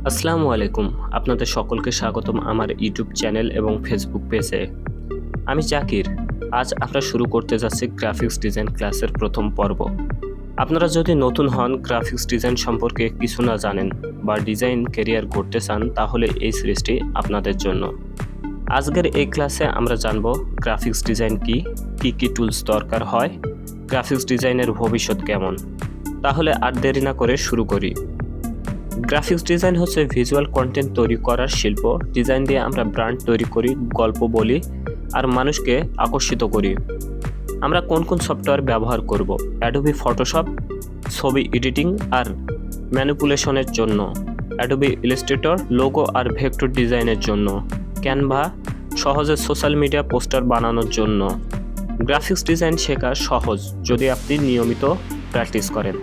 আসসালামু আলাইকুম। আপনাদের সকলকে স্বাগতম আমার ইউটিউব চ্যানেল এবং ফেসবুক পেজে। আমি জাকির। আজ আমরা শুরু করতে যাচ্ছি গ্রাফিক্স ডিজাইন ক্লাসের প্রথম পর্ব। আপনারা যদি নতুন হন, গ্রাফিক্স ডিজাইন সম্পর্কে কিছু না জানেন বা ডিজাইন ক্যারিয়ার করতে চান, তাহলে এই সিরিজটি আপনাদের জন্য। আজকের এই ক্লাসে আমরা জানব গ্রাফিক্স ডিজাইন কি কি টুলস দরকার হয়, গ্রাফিক্স ডিজাইনের ভবিষ্যৎ কেমন। তাহলে আর দেরি না করে শুরু করি। গ্রাফিক্স ডিজাইন হচ্ছে ভিজুয়াল কন্টেন্ট তৈরি করার শিল্প। ডিজাইন দিয়ে আমরা ব্র্যান্ড তৈরি করি, গল্প বলি আর মানুষকে আকর্ষিত করি। আমরা কোন কোন সফটওয়্যার ব্যবহার করব? অ্যাডোবি ফটোশপ ছবি এডিটিং আর ম্যানিপুলেশনের জন্য, অ্যাডোবি ইলাস্ট্রেটর লোগো আর ভেক্টর ডিজাইনের জন্য, ক্যানভা সহজে সোশ্যাল মিডিয়া পোস্টার বানানোর জন্য। গ্রাফিক্স ডিজাইন শেখা সহজ যদি আপনি নিয়মিত প্র্যাকটিস করেন।